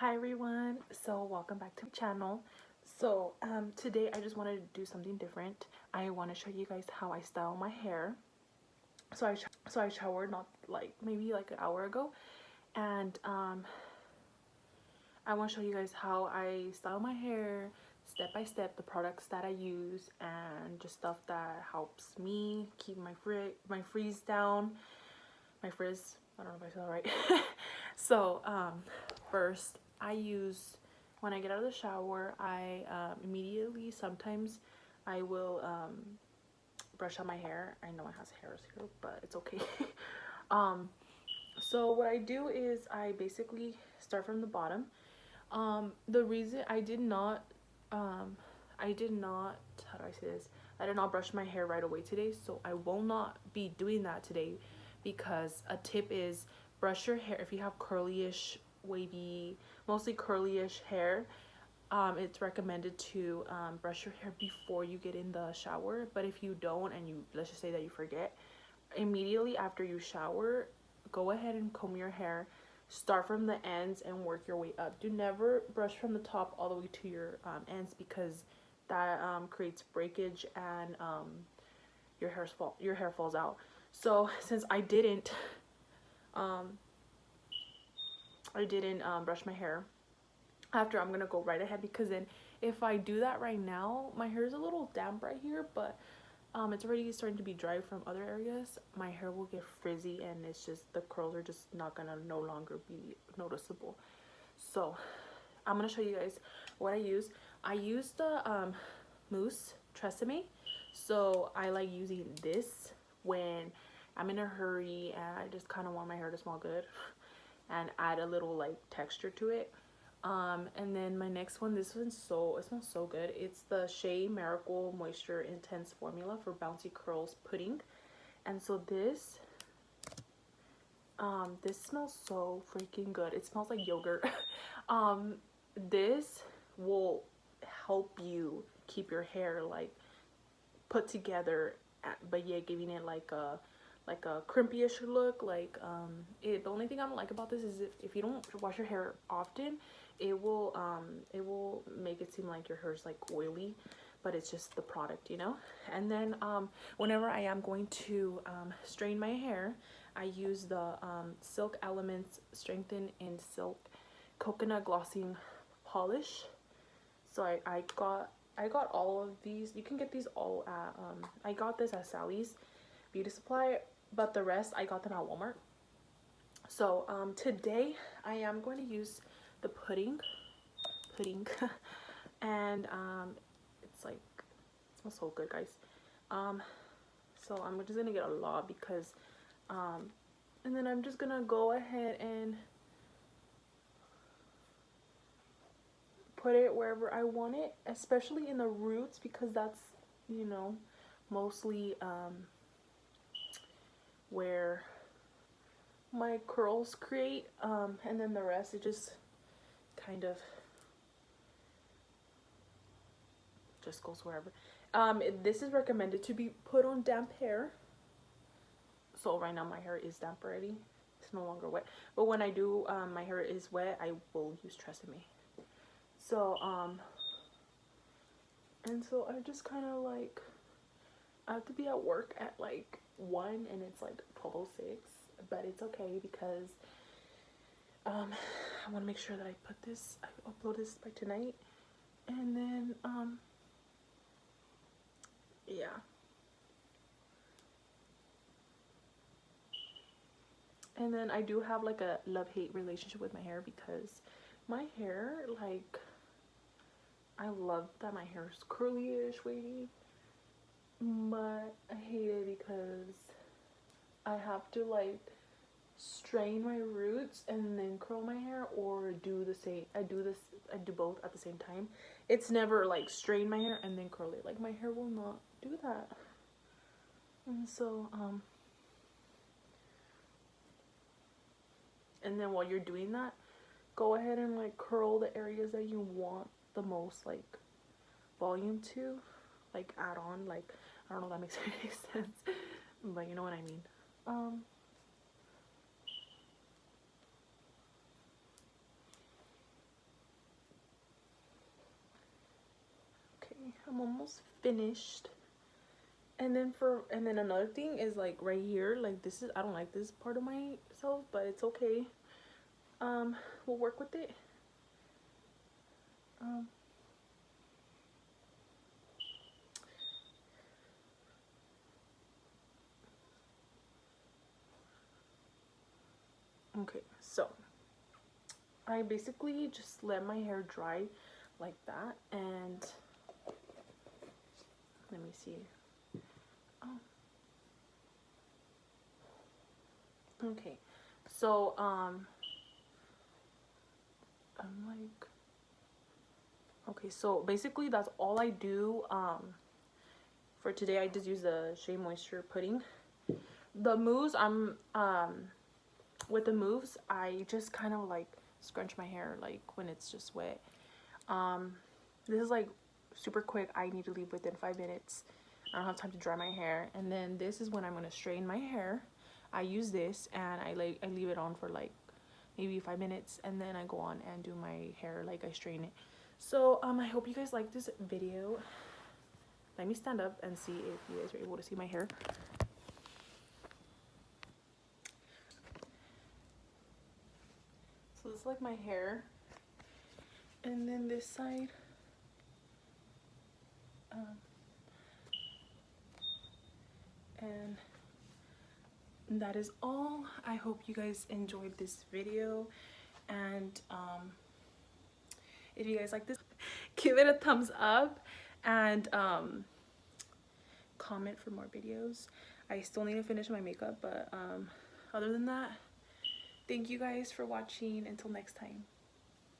Hi everyone, so welcome back to my channel. Today I just wanted to do something different. I want to show you guys how I style my hair. I showered not like maybe like an hour ago, and I want to show you guys how I style my hair step by step, the products that I use, and just stuff that helps me keep my frizz down. My frizz, I don't know if I said that right. so first I use, when I get out of the shower, I immediately, sometimes I will brush out my hair. I know it has hairs here, but it's okay. um so what I do is I basically start from the bottom. The reason I did not, how do I say this, I did not brush my hair right away today, so I will not be doing that today, because a tip is brush your hair if you have curlyish, wavy, mostly curlyish hair. It's recommended to brush your hair before you get in the shower. But if you don't, and you, let's just say that you forget, immediately after you shower, go ahead and comb your hair. Start from the ends and work your way up. Do never brush from the top all the way to your ends, because that creates breakage, and your hair falls out. So since I didn't brush my hair after, I'm gonna go right ahead, because then if I do that right now, my hair is a little damp right here, but it's already starting to be dry from other areas. My hair will get frizzy, and it's just, the curls are just not gonna no longer be noticeable. So I'm gonna show you guys what I use. I use the mousse Tresemme. So I like using this when I'm in a hurry and I just kind of want my hair to smell good and add a little like texture to it. And then my next one, this one's it smells so good. It's the Shea Miracle Moisture Intense Formula for Bouncy Curls Pudding. And so this smells so freaking good. It smells like yogurt. This will help you keep your hair like put together, but yet giving it like a crimpy-ish look. Like the only thing I don't like about this is if you don't wash your hair often, it will make it seem like your hair is like oily, but it's just the product, you know. And then whenever I am going to strain my hair, I use the Silk Elements Strengthen in Silk Coconut Glossing Polish. So I got all of these. You can get these all at I got this at Sally's Beauty Supply, but the rest I got them at Walmart. So today I am going to use the pudding and it's like, it smells so good, guys. So I'm just gonna get a lot, because and then I'm just gonna go ahead and put it wherever I want it, especially in the roots, because that's, you know, mostly where my curls create, and then the rest, it just kind of just goes wherever. This is recommended to be put on damp hair. So right now my hair is damp already, it's no longer wet, but when I do my hair is wet, I will use Tresemme. So and so I just kind of like, I have to be at work at like 1 and it's like 12:06, but it's okay, because I want to make sure that I upload this by tonight. And then yeah, and then I do have like a love-hate relationship with my hair, because my hair, like, I love that my hair is curly-ish, wavy, but I hate it because I have to like strain my roots and then curl my hair, or do the same. I do both at the same time. It's never like strain my hair and then curl it. Like, my hair will not do that. And so and then while you're doing that, go ahead and like curl the areas that you want the most like volume to, like add on, like, I don't know if that makes any sense, but you know what I mean. I'm almost finished. And then another thing is like right here, like this is, I don't like this part of myself, but it's okay. We'll work with it. Okay, so I basically just let my hair dry like that, and let me see. Oh. Okay, so I'm like, okay, so basically that's all I do. For today I just use the Shea Moisture pudding. The moves, with the moves I just kind of like scrunch my hair like when it's just wet. This is like super quick. I need to leave within 5 minutes. I don't have time to dry my hair. And then this is when I'm gonna straighten my hair. I use this and I leave it on for like maybe 5 minutes, and then I go on and do my hair, like I straighten it. So I hope you guys like this video. Let me stand up and see if you guys are able to see my hair. So this is like my hair, and then this side, and that is all. I hope you guys enjoyed this video, and if you guys like this, give it a thumbs up, and comment for more videos. I still need to finish my makeup, but other than that, thank you guys for watching. Until next time.